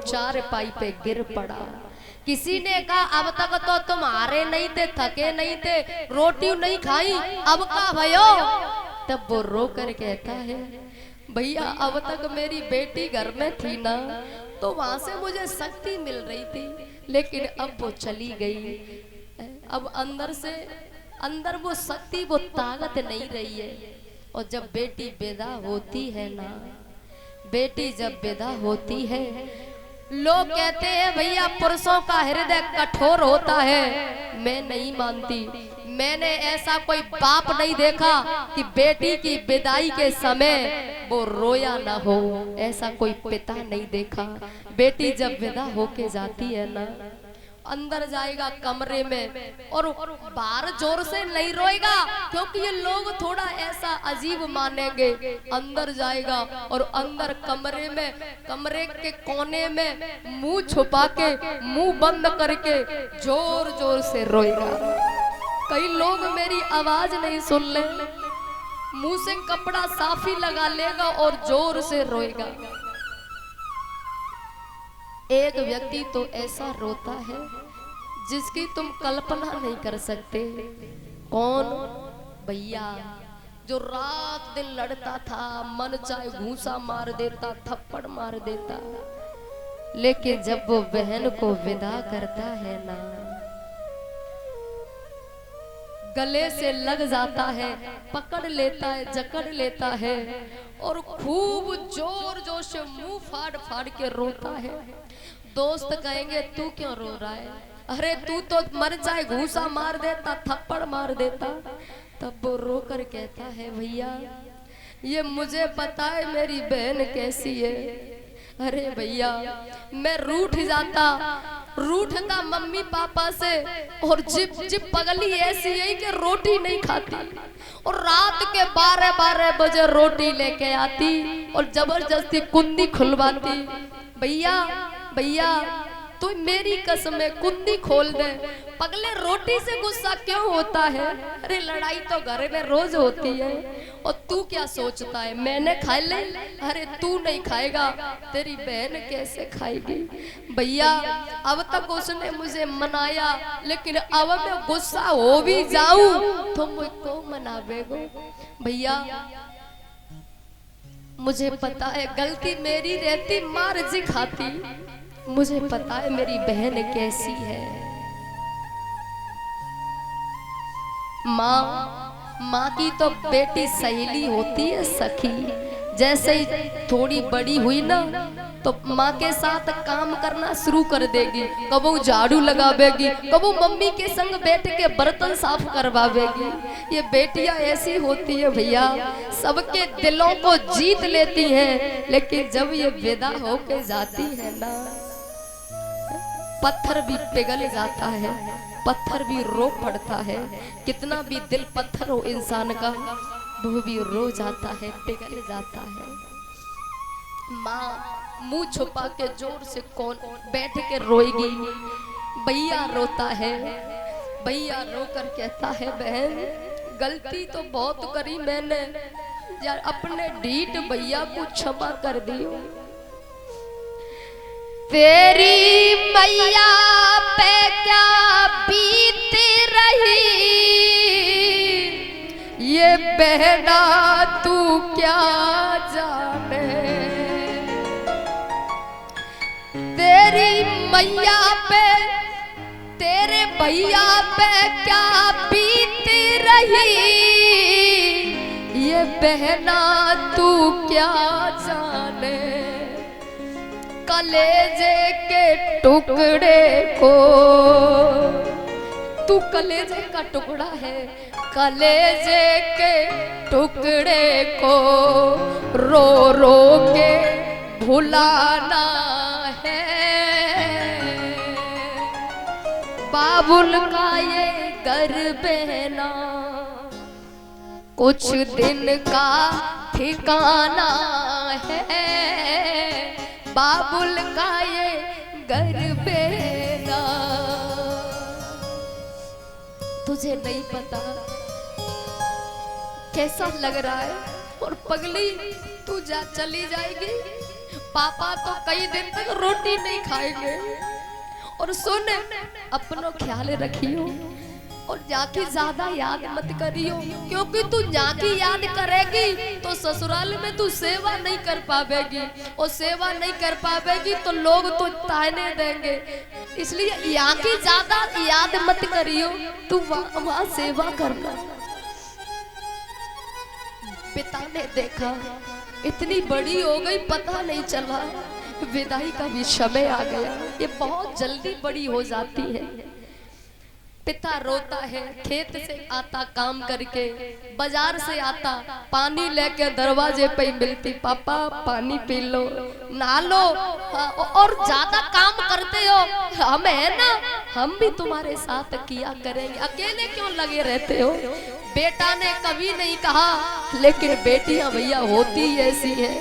चार पाई पे गिर पड़ा। किसी ने कहा अब तक तो तुम हारे नहीं थे, थके नहीं थे, रोटी नहीं खाई, अब का भयो? तब वो रो कर कहता है भैया अब तक मेरी बेटी घर में थी ना तो वहां से मुझे शक्ति मिल रही थी, लेकिन अब वो चली गई। अब अंदर से अंदर वो शक्ति, वो ताकत नहीं रही है। और जब बेटी विदा होती है ना, बेटी जब विदा होती है, लोग कहते हैं भैया पुरुषों का हृदय कठोर होता है। मैं नहीं मानती। मैंने ऐसा कोई बाप नहीं देखा कि बेटी की विदाई के समय वो रोया ना हो, ऐसा कोई पिता नहीं देखा। बेटी जब विदा होके जाती है ना, अंदर जाएगा कमरे में और बाहर जोर से नहीं रोएगा, क्योंकि ये लोग थोड़ा ऐसा अजीब मानेंगे। अंदर जाएगा और अंदर कमरे में, कमरे के कोने में मुंह छुपा के, मुंह बंद करके जोर जोर से रोएगा। कई लोग मेरी आवाज नहीं सुन ले, मुंह से कपड़ा साफी लगा लेगा और जोर से रोएगा। एक व्यक्ति तो ऐसा रोता है जिसकी तुम कल्पना नहीं कर सकते। कौन? भैया जो रात दिन लड़ता था, मन चाहे घूसा मार देता, थप्पड़ मार देता, लेकिन जब वो बहन को विदा करता है ना, गले से लग जाता है, पकड़ लेता है, जकड़ लेता है और खूब जोर जोर से मुंह फाड़ फाड़ के रोता है। दोस्त कहेंगे तू क्यों रो रहा है? अरे तू तो मर जाए, घूसा मार देता, थप्पड़ मार देता। तब वो रो कर कहता है भैया ये मुझे पता है मेरी बहन कैसी है। अरे भैया मैं रूठ जाता, रूठता मम्मी पापा से, और जिप जिप पगली ऐसी है कि रोटी नहीं खाती और रात के 12-12 बजे रोटी लेके आती और जबरदस्ती कुंडी खुलवाती। भैया भैया तू मेरी कसम है कुंडी खोल दे। पगले रोटी से गुस्सा क्यों होता है? अरे लड़ाई तो घर में रोज होती है। और तू क्या सोचता है मैंने खा ले? अरे तू नहीं खाएगा, तेरी बहन कैसे खाएगी? भैया अब तक उसने मुझे मनाया, लेकिन अब मैं गुस्सा हो भी जाऊं तो मुझको मनावेगो। भैया मुझे पता है गलती मेरी रहती, मार जी खाती। मुझे पता है मेरी बहन कैसी है। माँ की तो बेटी सहेली होती है, सखी। जैसे ही थोड़ी बड़ी हुई ना तो माँ के साथ काम करना शुरू कर देगी। कबो झाड़ू लगावेगी, कबो मम्मी के संग बैठ के बर्तन साफ करवावेगी। ये बेटियां ऐसी होती है भैया, सबके दिलों को जीत लेती हैं, लेकिन जब ये विदा होके जाती है ना, पत्थर भी पिघल जाता है, पत्थर भी रो पड़ता है। कितना भी दिल पत्थर हो इंसान का, वो भी रो जाता है, पिघल जाता है। माँ मुंह छुपा के जोर से कौन बैठ के रोएगी? भैया रोता है। भैया रोकर कहता है बहन गलती तो बहुत करी मैंने यार, अपने ढीठ भैया को क्षमा कर दियो। तेरी मैया पे क्या बीत रही ये बहना तू क्या जाने। तेरी मैया पे, तेरे भैया पे क्या बीत रही ये बहना तू क्या जाने। कलेजे के टुकड़े को, तू कलेजे का टुकड़ा है, कलेजे के टुकड़े को रो रो के भुलाना है। बाबुल का ये घर बहना कुछ दिन का ठिकाना है। बाबुल का ये घर बेना। तुझे नहीं पता कैसा लग रहा है, और पगली तू जा चली जाएगी पापा तो कई दिन तक रोटी नहीं खाएंगे। और सुन, अपनो ख्याल रखियो और जाके ज्यादा याद मत करियो, क्योंकि तू जाके याद करेगी तो ससुराल में तू सेवा नहीं कर पावेगी, और सेवा नहीं कर पावेगी तो लोग तो ताने देंगे। इसलिए यहाँ की ज्यादा याद मत करियो, तू वहाँ सेवा करना। पिता ने देखा इतनी बड़ी हो गई, पता नहीं चला, विदाई का भी समय आ गया। ये बहुत जल्दी बड़ी हो जाती है। पिता रोता है, खेत से आता काम करके, बाजार से आता पानी लेके दरवाजे पे मिलती, पापा पानी पी लो, नहा लो, और ज्यादा काम करते हो, हम है ना, हम भी तुम्हारे साथ किया करेंगे, अकेले क्यों लगे रहते हो। बेटा ने कभी नहीं कहा, लेकिन बेटियां भैया होती ऐसी है।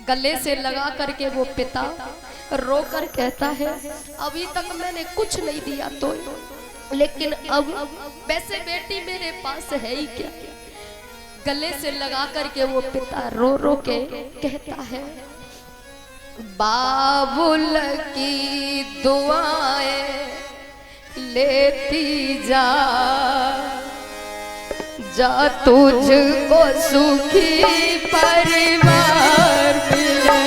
गले से लगा करके वो पिता रोकर कहता है, अभी तक मैंने कुछ नहीं दिया तो, लेकिन अब वैसे बेटी मेरे पास है ही क्या। गले से लगा करके वो पिता रो रो के कहता है, बाबुल की दुआएं लेती जा, जा तुझको सुखी परिवार मिले।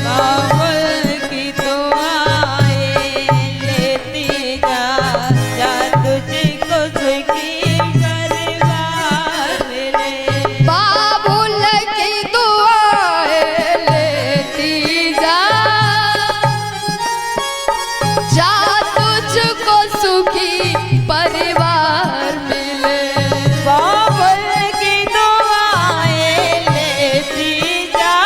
बाबुल की दुआएं लेती जा, जा तुझको सुखी परिवार मिले। बाबुल की दुआएं लेती जा, जा तुझको सुखी परिवार मिले। बाबुल की दुआएं लेती जा,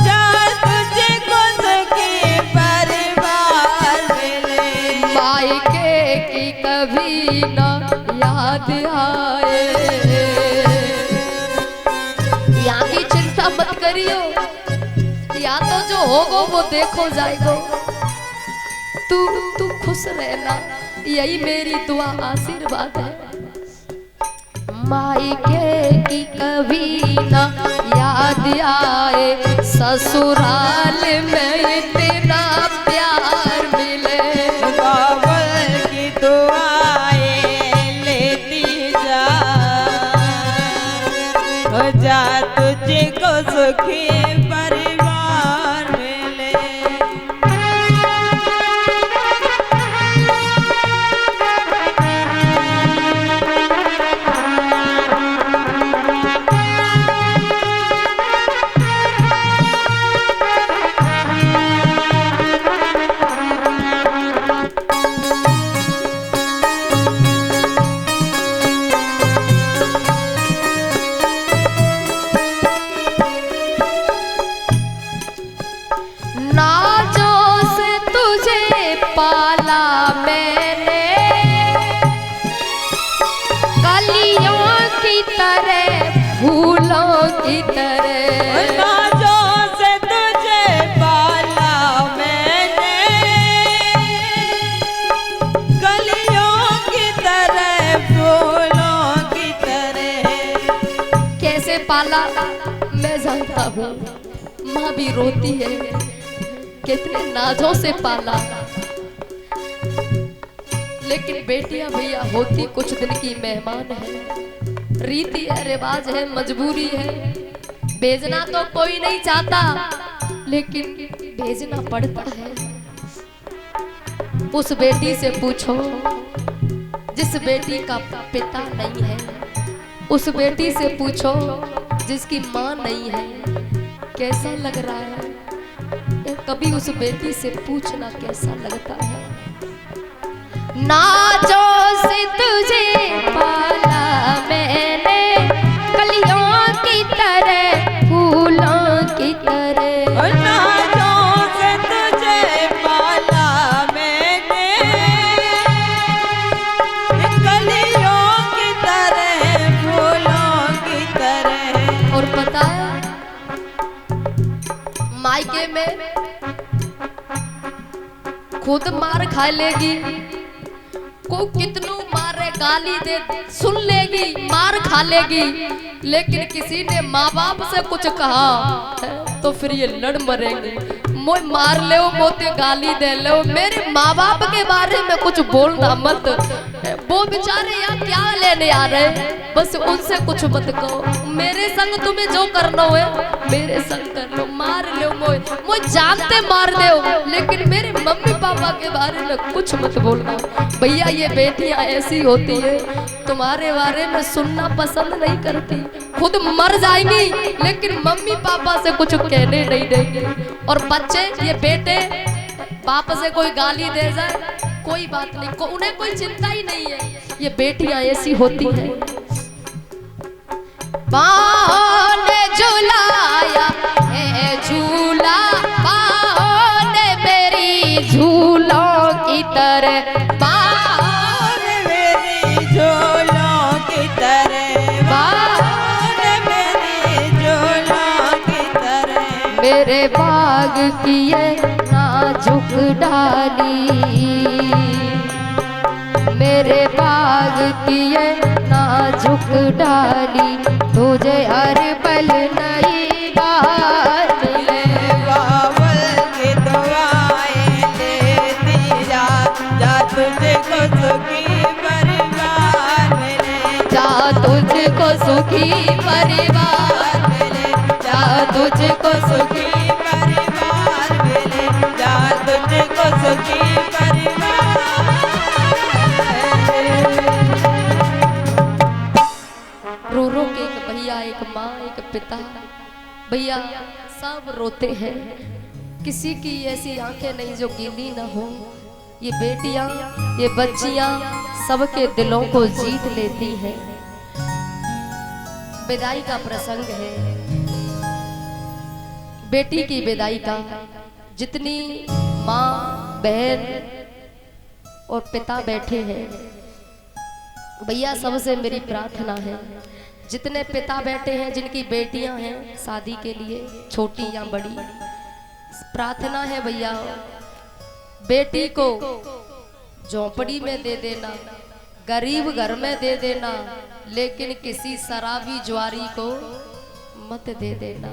जा तुझको सुखी परिवार मिले। मायके की कभी न याद आए, यहाँ की चिंता मत करियो, या तो जो होगो वो देखो जाएगो, तू खुश रहना, यही मेरी दुआ आशीर्वाद है। मायके की कभी ना याद आए, ससुराल में इतना प्यार मिले। बाबुल की दुआएं लेती जा, जा तुझको सुखी परिवार मिले। नाजों से तुझे पाला मैंने, कलियों की तरह फूलों की तरह। नाजों से तुझे पाला मैंने, कलियों की तरह फूलों की तरह। कैसे पाला मैं जानता हूँ, माँ भी रोती है, कितने नाजों से पाला, लेकिन बेटियां भैया होती कुछ दिन की मेहमान है, रीति है, रिवाज है, मजबूरी है। भेजना तो कोई नहीं चाहता, लेकिन भेजना पड़ता है। उस बेटी से पूछो जिस बेटी का पिता नहीं है, उस बेटी से पूछो जिसकी माँ नहीं है, कैसा लग रहा है। कभी उस बेटी से पूछना कैसा लगता है। नाजों से तुझे पाला मैंने, कलियों की तरह फूलों की तरह। नाजों से तुझे पाला मैंने, कलियों की तरह फूलों की तरह। और पता है मायके में खुद मार खा लेगी, को कितनू मारे गाली दे सुन लेगी, मार खा लेगी, लेकिन किसी ने माँ बाप से कुछ कहा तो फिर ये लड़ मरेंगे। मोय मार ले मोते गाली दे लो, मेरे माँ बाप के बारे में कुछ बोलना मत। वो बेचारे यहाँ क्या लेने आ रहे, बस उनसे कुछ मत कहो। मेरे संग तुम्हें जो करना है मेरे संग कर लो, मार लो मोय, मोय जानते मार दो, लेकिन मेरे मम्मी पापा के बारे में कुछ मत बोलना। भैया ये बेटियां ऐसी होती है, तुम्हारे बारे में सुनना पसंद नहीं करती, खुद मर जाएंगी लेकिन मम्मी पापा से कुछ कहने नहीं देंगे। और बच्चे ये बेटे बाप से कोई गाली दे जाए कोई बात नहीं, उन्हें कोई चिंता ही नहीं है। ये बेटियां ऐसी होती हैं। बाहों ने झुलाया है झूला, बाहों ने मेरी झूलों की तरह, बाहों ने मेरी झूलों की तरह, बाहों ने मेरी झूलों की तरह। मेरे बाग की ये नाजुक डाली, मेरे बाग की ये नाजुक डाली, तुझे हर पल नई बात मिले। बाबल की दुआएं देती जा, जा तुझको सुखी परिवार मिले, जा तुझको सुखी परिवार मिले, जा तुझको सुखी परिवार मिले, जा तुझको सुखी परिवार। रो रो के एक भैया, एक माँ, एक पिता, भैया सब रोते हैं। किसी की ऐसी आंखें नहीं जो गीली ना हो। ये बेटियां, ये बच्चियां सबके दिलों को जीत लेती हैं। विदाई का प्रसंग है, बेटी की विदाई का। जितनी माँ, बहन और पिता बैठे हैं, भैया सबसे मेरी प्रार्थना है, जितने पिता बैठे हैं जिनकी बेटियां हैं शादी के लिए, छोटी या बड़ी, प्रार्थना है भैया बेटी को झोंपड़ी में दे देना, गरीब घर में दे देना, लेकिन किसी शराबी जुआरी को मत दे देना,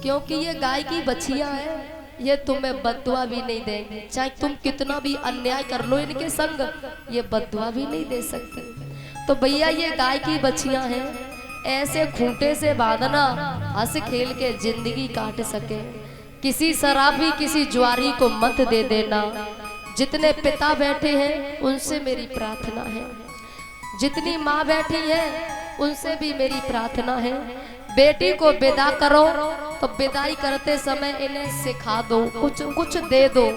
क्योंकि ये गाय की बछिया है, ये तुम्हें बददुआ भी नहीं देंगे। चाहे तुम कितना भी अन्याय कर लो इनके संग, ये बददुआ भी नहीं दे सकते। तो भैया ये गाय की बछियां हैं, ऐसे खूंटे से बांधना हंस खेल के जिंदगी काट सके। किसी शराबी, किसी जुआरी को मत दे देना। जितने पिता बैठे हैं उनसे मेरी प्रार्थना है, जितनी माँ बैठी है उनसे भी मेरी प्रार्थना है, बेटी को विदा करो तो विदाई करते समय इन्हें सिखा दो, कुछ कुछ दे दो,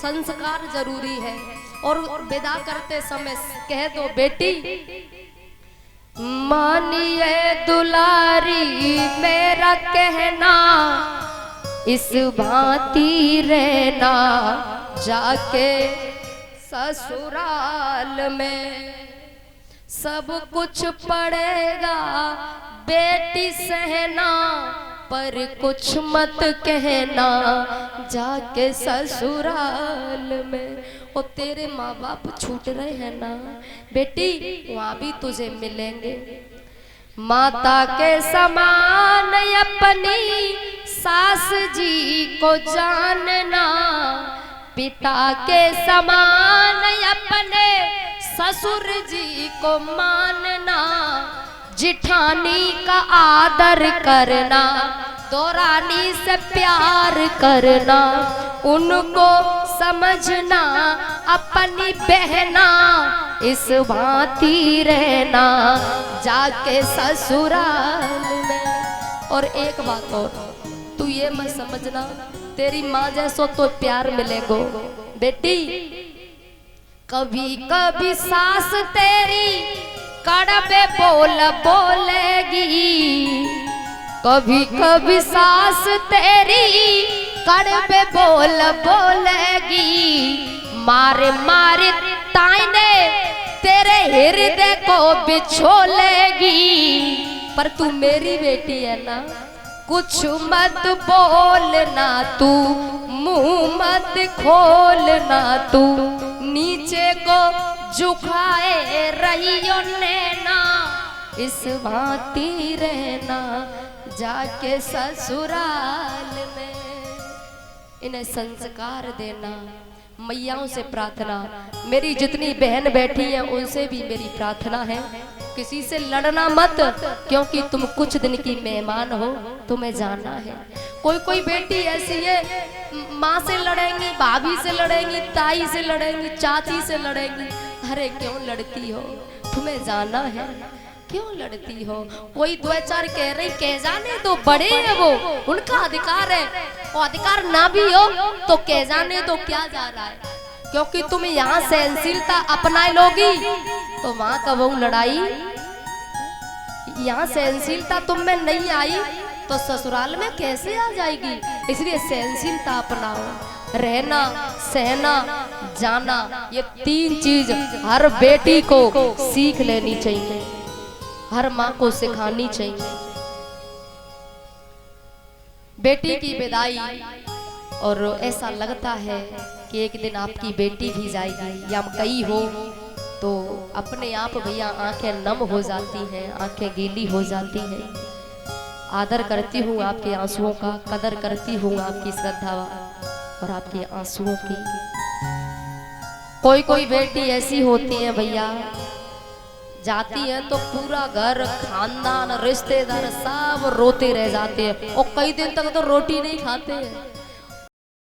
संस्कार जरूरी है। और विदा करते समय कह दो, बेटी मानिए दुलारी मेरा कहना, इस भांति रहना जाके ससुराल में, सब कुछ पड़ेगा बेटी सहना, पर कुछ मत कहना जाके ससुराल में। और तेरे माँ बाप छूट रहे हैं ना बेटी, वहाँ भी तुझे मिलेंगे। माता के समान अपनी सास जी को जानना, पिता के समान अपने ससुर जी को मानना, जिठानी का आदर करना, दौरानी से प्यार करना, उनको समझना अपनी बहना, इस भांति रहना जाके ससुराल में। और एक बात और, तू ये मत समझना तेरी माँ जैसो तो प्यार मिलेगो बेटी, कभी कभी सास तेरी कड़वे बोल बोलेगी, कभी कभी सास तेरी कड़वे बोल बोलेगी, मारे मारे ताईने तेरे हृदय को बिछोलेगी। पर तू मेरी बेटी है ना, कुछ मत बोलना तू, मुंह मत खोलना तू, नीचे को झुकाए रहियो नैना, इस भांति रहना जाके ससुराल में। इन्हें संस्कार देना, मैयाओं से प्रार्थना, मेरी जितनी बहन बैठी हैं उनसे भी मेरी प्रार्थना है, किसी से लड़ना मत, क्योंकि तुम कुछ दिन की मेहमान हो, तुम्हें जाना है। कोई कोई बेटी ऐसी है, माँ से लड़ेंगी, भाभी से लड़ेंगी, ताई से लड़ेंगी, चाची से लड़ेंगी। अरे क्यों लड़ती हो, तुम्हें जाना है, क्यों लड़ती हो? कोई दो चार कह रही, कह जाने तो बड़े हैं वो, उनका अधिकार है, वो अधिकार ना भी हो तो कह जाने तो क्या जा रहा है, क्योंकि तुम यहाँ सहनशीलता अपना लोगी तो वहां कब वो लड़ाई, यहाँ सहनशीलता तुम में नहीं आई तो ससुराल में कैसे आ जाएगी। इसलिए सहनशीलता अपनाओ, रहना, सहना, जाना, ये तीन चीज हर बेटी को सीख लेनी चाहिए, हर माँ को सिखानी चाहिए। बेटी की विदाई, और ऐसा लगता है कि एक दिन आपकी बेटी भी जाएगी, या कई हो तो अपने आप भैया आंखें नम हो जाती हैं, आंखें गीली हो जाती हैं। आदर करती हूँ आपके आंसुओं का, कदर करती हूँ आपकी श्रद्धा और आपके आंसुओं की। कोई कोई बेटी ऐसी होती है भैया, जाती है तो पूरा घर, खानदान, रिश्तेदार सब रोते रह जाते हैं, और कई दिन तक तो रोटी नहीं खाते हैं।